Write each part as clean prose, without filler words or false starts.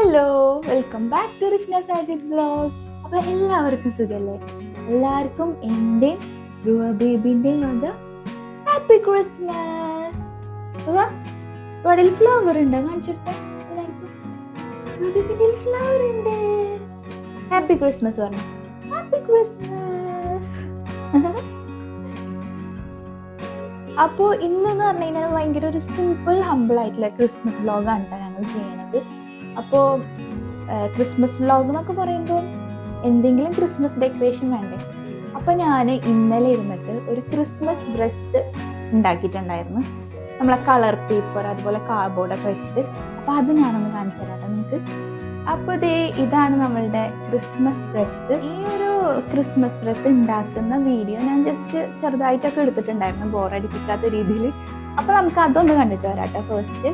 Hello, welcome back to Rifna Sajid vlog. അപ്പോൾ എല്ലാവർക്കും സുഖല്ലേ? എല്ലാവർക്കും എൻ്റെയും ധ്രുവ ബേബിൻ്റെയും വക ഹാപ്പി ക്രിസ്മസ്. ഇവിടെ ഫ്ലവർ ഉണ്ടോ? കാണിച്ചെടുത്ത എല്ലാവർക്കും ധ്രുവ ബേബിൻ്റെ ഫ്ലവർ ഉണ്ട്. ഹാപ്പി ക്രിസ്മസ് പറഞ്ഞു. Happy Christmas. അപ്പോൾ ഇന്നെന്ന് പറഞ്ഞു കഴിഞ്ഞാൽ ഭയങ്കര ഒരു സിമ്പിൾ ഹമ്പിൾ ആയിട്ടുള്ള ക്രിസ്മസ് വ്ലോഗാണ് കേട്ടോ ഞങ്ങൾ ചെയ്യണത്. അപ്പോൾ ക്രിസ്മസ് വ്ലോഗ് എന്നൊക്കെ പറയുമ്പോൾ എന്തെങ്കിലും ക്രിസ്മസ് ഡെക്കറേഷൻ വേണ്ടേ. അപ്പോൾ ഞാൻ ഇന്നലെ ഇരുന്നിട്ട് ഒരു ക്രിസ്മസ് ബ്രെത്ത് ഉണ്ടാക്കിയിട്ടുണ്ടായിരുന്നു. നമ്മളെ കളർ പേപ്പർ അതുപോലെ കാർഡ്ബോർഡൊക്കെ വെച്ചിട്ട്. അപ്പോൾ അത് ഞാനൊന്ന് കാണിച്ചു തരാം നിങ്ങൾക്ക്. അപ്പോൾ ഇതാണ് നമ്മളുടെ ക്രിസ്മസ് ബ്രെത്ത്. ഈ ഒരു ക്രിസ്മസ് ബ്രെത്ത് ഉണ്ടാക്കുന്ന വീഡിയോ ഞാൻ ജസ്റ്റ് ചെറുതായിട്ടൊക്കെ എടുത്തിട്ടുണ്ടായിരുന്നു, ബോറടിപ്പിക്കാത്ത രീതിയിൽ. അപ്പോൾ നമുക്ക് അതൊന്ന് കണ്ടിട്ട് വരാം കേട്ടോ ഫസ്റ്റ്.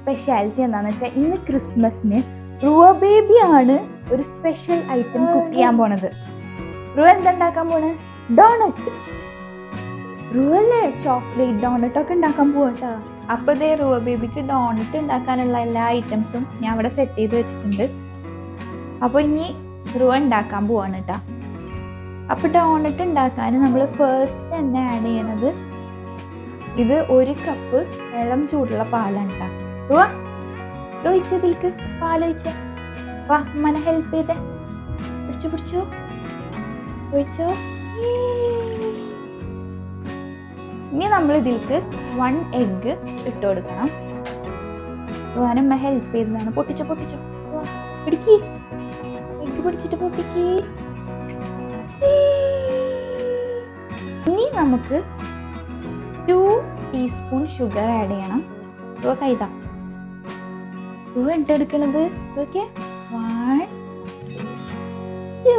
സ്പെഷ്യാലിറ്റി എന്താണെന്ന് വെച്ചാൽ ഇന്ന് ക്രിസ്മസിന് ധ്രുവ ബേബിയാണ് ഒരു സ്പെഷ്യൽ ഐറ്റം കുക്ക് ചെയ്യാൻ പോണത്. ധ്രുവ എന്താ ഉണ്ടാക്കാൻ പോണ്? ഡോണറ്റ്. ധ്രുവല്ലേ ചോക്ലേറ്റ് ഡോണറ്റ് ഒക്കെ ഉണ്ടാക്കാൻ പോകട്ടോ. അപ്പൊ ധ്രുവ ബേബിക്ക് ഡോണറ്റ് ഉണ്ടാക്കാനുള്ള എല്ലാ ഐറ്റംസും ഞാൻ അവിടെ സെറ്റ് ചെയ്ത് വെച്ചിട്ടുണ്ട്. അപ്പൊ ഇനി ധ്രുവ ഉണ്ടാക്കാൻ പോവാണ് കേട്ടോ. അപ്പൊ ഡോണറ്റ് ഉണ്ടാക്കാൻ നമ്മൾ ഫസ്റ്റ് തന്നെ ആഡ് ചെയ്യണത് ഇത് 1 കപ്പ് ഇളം ചൂടുള്ള പാലാണ് കേട്ടോ. ഒഴിച്ചതിൽക്ക് പാലൊഴിച്ചേ. വാ, അമ്മനെ ഹെൽപ്പ് ചെയ്തേ. പിടിച്ചു ഒഴിച്ചോ. ഇനി നമ്മൾ ഇതിൽക്ക് 1 എഗ്ഗ് ഇട്ട് കൊടുക്കണം. അമ്മ ഹെൽപ്പ് ചെയ്തതാണ്. പൊട്ടിച്ചോ പിടിക്ക്. എഗ്ഗ് പിടിച്ചിട്ട് പൊട്ടിക്ക്. ഇനി നമുക്ക് 2 ടീസ്പൂൺ ഷുഗർ ആഡ് ചെയ്യണം. കൈതാ എടുക്കണത്. ഓക്കെ, 1 2.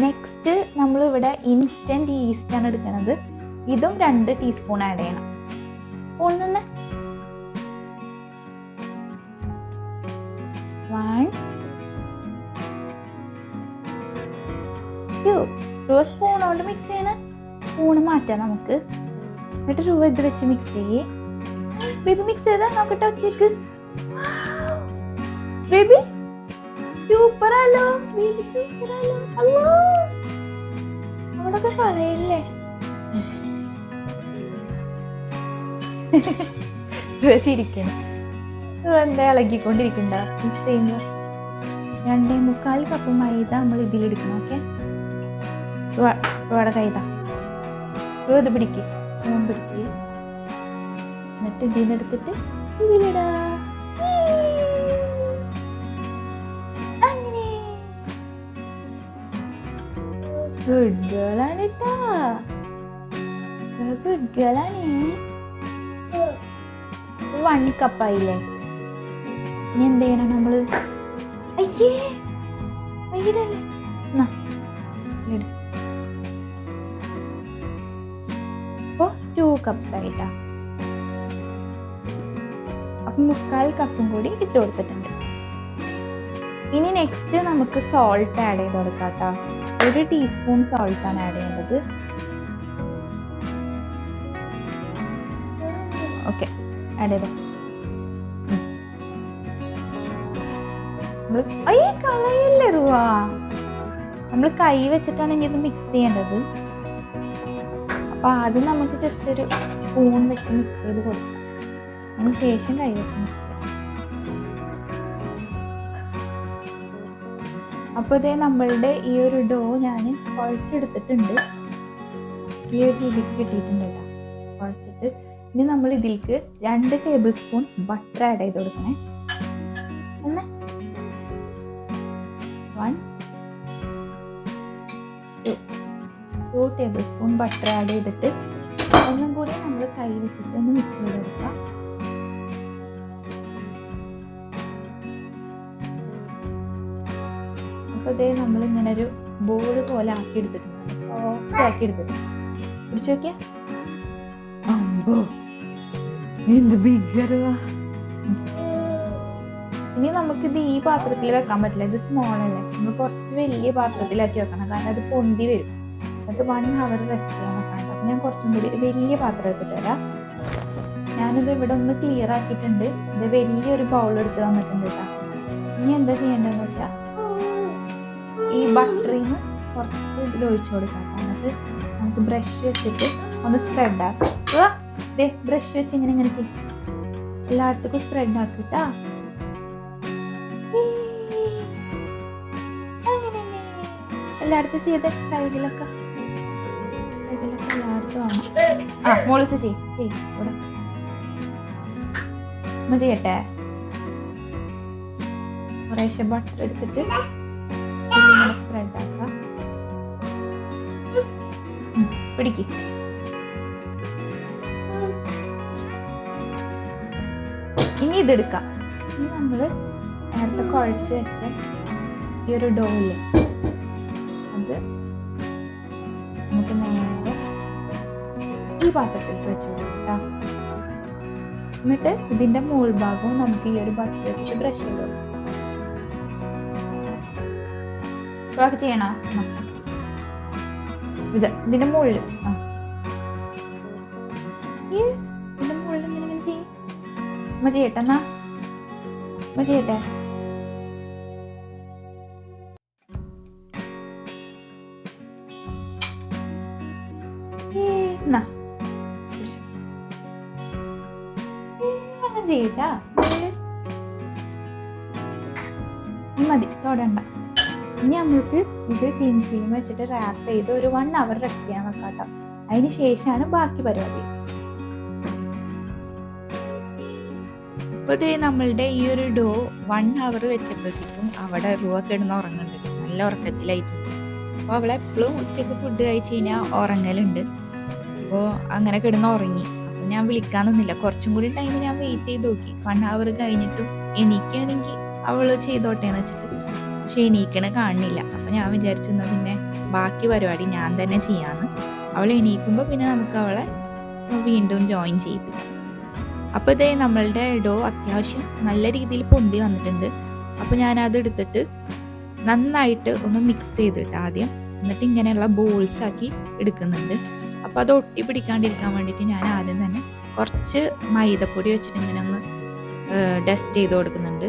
നെക്സ്റ്റ് നമ്മൾ ഇവിടെ ഇൻസ്റ്റന്റ് ഈസ്റ്റ് ആണ് എടുക്കണത്. ഇതും 2 ടീസ്പൂൺ ആഡ് ചെയ്യണം. ഒന്ന് 1 2. സ്പൂൺ കൊണ്ട് മിക്സ് ചെയ്യണം. സ്പൂണ് മാറ്റാം നമുക്ക്. എന്നിട്ട് ഇത് വെച്ച് മിക്സ് ചെയ്യേ. ബേബി മിക്സ് ചെയ്താ നോക്കട്ടെ. ഒറ്റയ്ക്ക് ബേബി സൂപ്പറാലോ. ബേബി സൂപ്പറാലോ. അല്ലോ അവിടൊക്കെ കളയല്ലേ. ചിരിക്കണം. എന്താ ഇളകിക്കൊണ്ടിരിക്കണ്ട. മിക്സ് ചെയ്യുമ്പോ 2.25 കപ്പ് മൈദ നമ്മൾ ഇതിലെടുക്കണം. ഓക്കെ, ഇവിടെ കൈതാ. ഇത് പിടിക്ക്, സ്പൂൺ പിടിക്ക്. എന്നിട്ട് ഇതിനെടുത്തിട്ട് ഇതിലിടാ. അങ്ങനെ ഗുഡ് ഗേളാണ് കേട്ടാ. ഗുഡ് ഗേളാണ്. 1 കപ്പായില്ലേ. ഇനി എന്ത് ചെയ്യണം നമ്മള്? അയ്യേ, വൈകിട്ടല്ലേ എന്നാ എടു. അപ്പോൾ 2 കപ്സ് ആയിട്ടാ. അപ്പം 3/4 കപ്പും കൂടി ഇട്ട് കൊടുത്തിട്ടുണ്ട്. ഇനി നെക്സ്റ്റ് നമുക്ക് സോൾട്ട് ആഡ് ചെയ്ത് കൊടുക്കാം കേട്ടോ. 1 ടീസ്പൂൺ സോൾട്ടാണ് ആഡ് ചെയ്യേണ്ടത്. ഓക്കെ, ആഡ് ചെയ്തോ. കളയല്ലേ റുവാ, നമ്മൾ കൈ വെച്ചിട്ടാണെങ്കിൽ ഇത് മിക്സ് ചെയ്യേണ്ടത്. അപ്പൊ ആദ്യം നമുക്ക് ജസ്റ്റ് ഒരു സ്പൂൺ വെച്ച് മിക്സ് ചെയ്ത് കൊടുക്കാം. അതിന് ശേഷം കൈ വെച്ച് മിക്സ് ചെയ്യാം. അപ്പോൾ ഇതേ നമ്മളുടെ ഈ ഒരു ഡോ ഞാൻ കുഴച്ചെടുത്തിട്ടുണ്ട്. ഈ ഒരു രീതിക്ക് കിട്ടിയിട്ടുണ്ട് കേട്ടോ കുഴച്ചിട്ട്. ഇനി നമ്മൾ ഇതിലേക്ക് 2 ടേബിൾ സ്പൂൺ ബട്ടർ ആഡ് ചെയ്ത് കൊടുക്കണേ. 1 2 ടേബിൾ സ്പൂൺ ബട്ടർ ആഡ് ചെയ്തിട്ട് ഒന്നും കൂടി നമ്മൾ കൈ വെച്ചിട്ട് ഒന്ന് മിക്സ് ചെയ്തെടുക്കാം. അപ്പോൾ ഇതേ നമ്മൾ ഇങ്ങനെ ഒരു ബോൾ പോലെ ആക്കി എടുത്തിട്ടുണ്ട്, സോഫ്റ്റ് ആക്കി എടുത്തിട്ടുണ്ട്. പിടിച്ചു നോക്കിയാ എന്ത് ബിഗറുവാ. ഇനി നമുക്കിത് ഈ പാത്രത്തിൽ വെക്കാൻ പറ്റില്ല, ഇത് സ്മോൾ അല്ലേ. നമ്മൾ കുറച്ച് വലിയ പാത്രത്തിലാക്കി വെക്കണം, കാരണം അത് പൊന്തി വരും. എന്നിട്ട് 1 hour റെസ്റ്റ് ചെയ്യാൻ വെക്കണം. അപ്പം ഞാൻ കുറച്ചും കൂടി വലിയ പാത്രം എടുത്തിട്ട് വരാം. ഞാനിത് ഇവിടെ ഒന്ന് ക്ലിയർ ആക്കിയിട്ടുണ്ട്. ഇത് വലിയൊരു ബൗൾ എടുത്ത് വന്നിട്ടുണ്ട് കേട്ടോ. ഇനി എന്താ ചെയ്യേണ്ടതെന്ന് വെച്ചാൽ ഈ ബട്ടറിന്ന് കുറച്ച് ഇതിൽ ഒഴിച്ചു കൊടുക്കാം. എന്നിട്ട് നമുക്ക് ബ്രഷ് വെച്ചിട്ട് ഒന്ന് സ്പ്രെഡ് ആക്കാം. ബ്രഷ് വെച്ച് ഇങ്ങനെ ഇങ്ങനെ ചെയ്യും, എല്ലായിടത്തേക്കും സ്പ്രെഡ് ആക്കിട്ടാ. എല്ലായിടത്തും ചെയ്ത് സൈഡിലൊക്കെ എല്ലായിടത്തും ആണ്. മോളിസ് ചെയ്യും ഇവിടെ ചെയ്യട്ടെ. കുറേശ്ശെ ബട്ടർ എടുത്തിട്ട് സ്പ്രെഡ് ആക്കാം. പിടിക്ക്. ഇനി ഇതെടുക്കാം. ഇനി നമ്മൾ നേരത്തെ കുഴച്ച് വെച്ച ഈ ഒരു ഡോയില് അത് നമുക്ക് നേരെ ഈ പാത്രത്തിൽ വെച്ച് കൊടുക്കാം. എന്നിട്ട് ഇതിന്റെ മുകൾ ഭാഗവും നമുക്ക് ഈ ഒരു ബട്ടർ വെച്ചിട്ട് ബ്രഷ് ചെയ്ത് കൊടുക്കാം. ചെയ്യണോ? ഇതിന്റെ മുകളിൽ ഇതിന്റെ മുകളിൽ ഇങ്ങനെ ചെയ്യും. ചെയ്യട്ടെ എന്നാ ചെയ്യട്ടെ. ചെയ്യട്ടാ, മതി, തൊടണ്ട. ഇനി നമ്മൾക്ക് ഇത് ക്ലീൻ ഫിലിം വെച്ചിട്ട് റാപ്പ് ചെയ്ത് ഒരു 1 hour റെസ്റ്റ് ചെയ്യാൻ വെക്കാട്ടോ. അതിന് ശേഷമാണ് ബാക്കി പരിപാടി. അപ്പോൾ ഇതേ നമ്മളുടെ ഈ ഒരു ഡോ 1 hour വെച്ചപ്പോഴത്തേക്കും അവിടെ റുവ കിടന്ന് ഉറങ്ങുന്നുണ്ട്, നല്ല ഉറക്കത്തിലായിട്ടുണ്ട്. അപ്പോൾ അവളെ എപ്പോഴും ഉച്ചയ്ക്ക് ഫുഡ് കഴിച്ച് കഴിഞ്ഞാൽ ഉറങ്ങലുണ്ട്. അപ്പോൾ അങ്ങനെ കിടന്ന് ഉറങ്ങി. അപ്പോൾ ഞാൻ വിളിക്കാൻ നിന്നില്ല, കുറച്ചും കൂടി ടൈം ഞാൻ വെയിറ്റ് ചെയ്ത് നോക്കി. 1 hour കഴിഞ്ഞിട്ടും എണീക്കുകയാണെങ്കിൽ അവൾ ചെയ്തോട്ടെ എന്ന് വെച്ചിട്ട്. പക്ഷെ എണീക്കണ കാണുന്നില്ല. അപ്പം ഞാൻ വിചാരിച്ചു പിന്നെ ബാക്കി പരിപാടി ഞാൻ തന്നെ ചെയ്യാമെന്ന്. അവൾ എണീക്കുമ്പോൾ പിന്നെ നമുക്ക് അവളെ വീണ്ടും ജോയിൻ ചെയ്യിപ്പിക്കാം. അപ്പോൾ ഇതേ നമ്മളുടെ ഡോ അത്യാവശ്യം നല്ല രീതിയിൽ പൊന്തി വന്നിട്ടുണ്ട്. അപ്പോൾ ഞാനത് എടുത്തിട്ട് നന്നായിട്ട് ഒന്ന് മിക്സ് ചെയ്തിട്ട് ആദ്യം, എന്നിട്ട് ഇങ്ങനെയുള്ള ബോൾസ് ആക്കി എടുക്കുന്നുണ്ട്. അപ്പോൾ അത് ഒട്ടി പിടിക്കാണ്ടിരിക്കാൻ വേണ്ടിയിട്ട് ഞാൻ ആദ്യം തന്നെ കുറച്ച് മൈദപ്പൊടി വെച്ചിട്ട് ഇങ്ങനെ ഒന്ന് ഡസ്റ്റ് ചെയ്ത് കൊടുക്കുന്നുണ്ട്.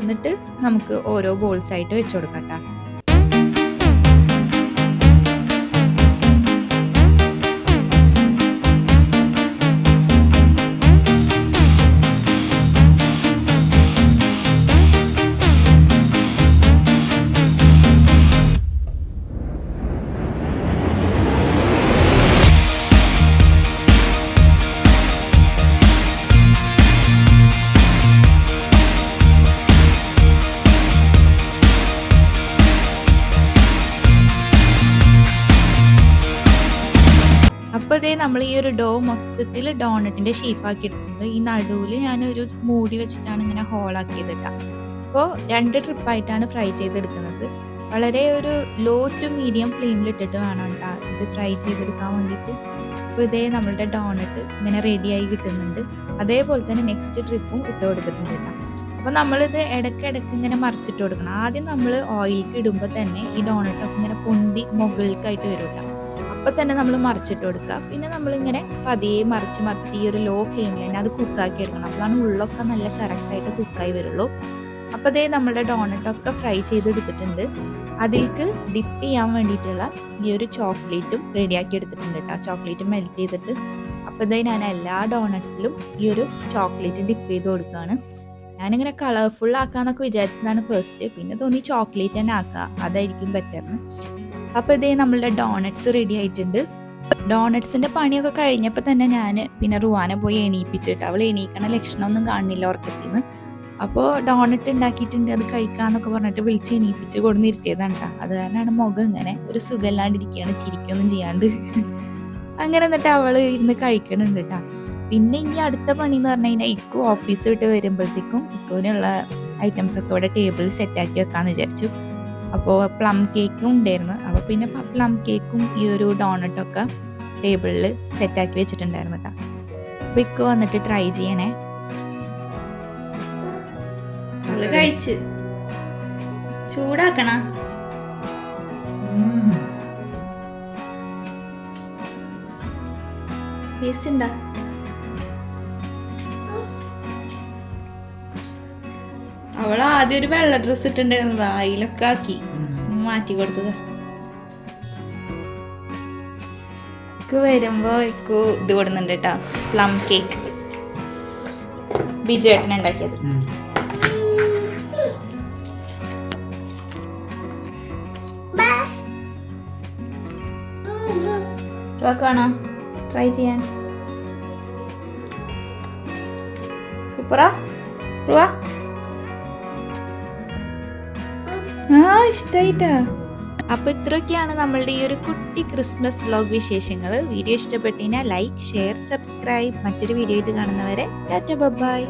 എന്നിട്ട് നമുക്ക് ഓരോ ബോൾസ് ആയിട്ട് വെച്ച് കൊടുക്കാം കേട്ടോ. അപ്പോൾ ഇതേ നമ്മൾ ഈ ഒരു ഡോ മൊത്തത്തിൽ ഡോണറ്റിൻ്റെ ഷേപ്പാക്കി എടുത്തിട്ടുണ്ട്. ഈ നടുവിൽ ഞാനൊരു മൂടി വെച്ചിട്ടാണ് ഇങ്ങനെ ഹോളാക്കിയതിട്ടാ. അപ്പോൾ 2 ട്രിപ്പായിട്ടാണ് ഫ്രൈ ചെയ്തെടുക്കുന്നത്. വളരെ ഒരു ലോ ടു മീഡിയം ഫ്ലെയിമിലിട്ടിട്ട് വേണം കേട്ടോ ഇത് ഫ്രൈ ചെയ്തെടുക്കാൻ വേണ്ടിയിട്ട്. അപ്പോൾ ഇതേ നമ്മളുടെ ഡോണറ്റ് ഇങ്ങനെ റെഡിയായി കിട്ടുന്നുണ്ട്. അതേപോലെ തന്നെ നെക്സ്റ്റ് ട്രിപ്പും ഇട്ട് കൊടുത്തിട്ടുണ്ട് കേട്ടോ. അപ്പോൾ നമ്മളിത് ഇടയ്ക്കിടയ്ക്ക് ഇങ്ങനെ മറിച്ചിട്ട് കൊടുക്കണം. ആദ്യം നമ്മൾ ഓയിലിക്ക് ഇടുമ്പോൾ തന്നെ ഈ ഡോണറ്റൊക്കെ ഇങ്ങനെ പൊന്തി മുകളിലേക്കായിട്ട് വരും കേട്ടോ. അപ്പോൾ തന്നെ നമ്മൾ മറിച്ചിട്ട് കൊടുക്കുക. പിന്നെ നമ്മളിങ്ങനെ പതിയെ മറിച്ച് ഈ ഒരു ലോ ഫ്ലെയിമിൽ തന്നെ അത് കുക്കാക്കി എടുക്കണം. അപ്പോഴാണ് ഉള്ളൊക്കെ നല്ല കറക്റ്റായിട്ട് കുക്കായി വരുള്ളൂ. അപ്പോൾ അതേ നമ്മളുടെ ഡോണറ്റൊക്കെ ഫ്രൈ ചെയ്തെടുത്തിട്ടുണ്ട്. അതിലേക്ക് ഡിപ്പ് ചെയ്യാൻ വേണ്ടിയിട്ടുള്ള ഈ ഒരു ചോക്ലേറ്റും റെഡിയാക്കി എടുത്തിട്ടുണ്ട് കേട്ടോ. ചോക്ലേറ്റ് മെൽറ്റ് ചെയ്തിട്ട് അപ്പോൾ ഇതേ ഞാൻ എല്ലാ ഡോണറ്റ്സിലും ഈ ഒരു ചോക്ലേറ്റ് ഡിപ്പ് ചെയ്ത് കൊടുക്കുകയാണ്. ഞാനിങ്ങനെ കളർഫുൾ ആക്കാന്നൊക്കെ വിചാരിച്ചതാണ് ഫസ്റ്റ്. പിന്നെ തോന്നി ചോക്ലേറ്റ് തന്നെ ആക്കുക, അതായിരിക്കും ബെറ്റർന്ന്. അപ്പോൾ ഇതേ നമ്മളുടെ ഡോണറ്റ്സ് റെഡി ആയിട്ടുണ്ട്. ഡോണറ്റ്സിൻ്റെ പണിയൊക്കെ കഴിഞ്ഞപ്പോൾ തന്നെ ഞാൻ പിന്നെ റുവാനെ പോയി എണീപ്പിച്ചിട്ട്, അവൾ എണീക്കണ ലക്ഷണമൊന്നും കാണുന്നില്ല ഉറക്കത്തിൽ നിന്ന്. അപ്പോൾ ഡോണറ്റ് ഉണ്ടാക്കിയിട്ടുണ്ട്, അത് കഴിക്കാമെന്നൊക്കെ പറഞ്ഞിട്ട് വിളിച്ച് എണീപ്പിച്ച് കൊടുന്നിരുത്തിയതാണ് കേട്ടോ. അത് കാരണമാണ് മുഖം ഇങ്ങനെ ഒരു സുഖമില്ലാണ്ടിരിക്കുകയാണ്, ചിരിക്കൊന്നും ചെയ്യാണ്ട്. അങ്ങനെ എന്നിട്ട് അവൾ ഇരുന്ന് കഴിക്കണുണ്ട് കേട്ടോ. പിന്നെ ഇനി അടുത്ത പണി എന്ന് പറഞ്ഞു കഴിഞ്ഞാൽ ഇക്കു ഓഫീസ് വിട്ട് വരുമ്പോഴത്തേക്കും ഇക്കുവിനുള്ള ഐറ്റംസൊക്കെ ഇവിടെ ടേബിളിൽ സെറ്റാക്കി വെക്കാമെന്ന് വിചാരിച്ചു. അപ്പോൾ പ്ലം കേക്കും ഉണ്ടായിരുന്നു. അപ്പോൾ പിന്നെ പ്ലം കേക്കും ഈ ഒരു ഡോണറ്റൊക്കെ ടേബിളിൽ സെറ്റാക്കി വെച്ചിട്ടുണ്ടായിരുന്നു കേട്ടോ. അപ്പോൾ ഇക്കു വന്നിട്ട് ട്രൈ ചെയ്യണേ. കഴിച്ച് ചൂടാക്കണ ടേസ്റ്റ് ഉണ്ടാ? അവൾ ആദ്യം ഒരു വെള്ള ഡ്രസ് ഇട്ടുണ്ടായിരുന്നതാ, അതിലൊക്കെ ആക്കി മാറ്റി കൊടുത്തതാ. വരുമ്പോ ഇത് കൊടുക്കുന്നുണ്ട് കേട്ടോ, പ്ലം കേക്ക്. ബിജു ഏട്ടൻ ഉണ്ടാക്കിയത്. വേണോ ട്രൈ ചെയ്യാൻ? സൂപ്പറാ റുവാ? ഇഷ്ടായിട്ടാ. അപ്പോൾ ഇത്രയൊക്കെയാണ് നമ്മളുടെ ഈ ഒരു കുട്ടി ക്രിസ്മസ് വ്ലോഗ് വിശേഷങ്ങൾ. വീഡിയോ ഇഷ്ടപ്പെട്ടതിനാൽ ലൈക്ക്, ഷെയർ, സബ്സ്ക്രൈബ്. മറ്റൊരു വീഡിയോ ആയിട്ട് കാണുന്നവരെ ടാറ്റ ബൈ.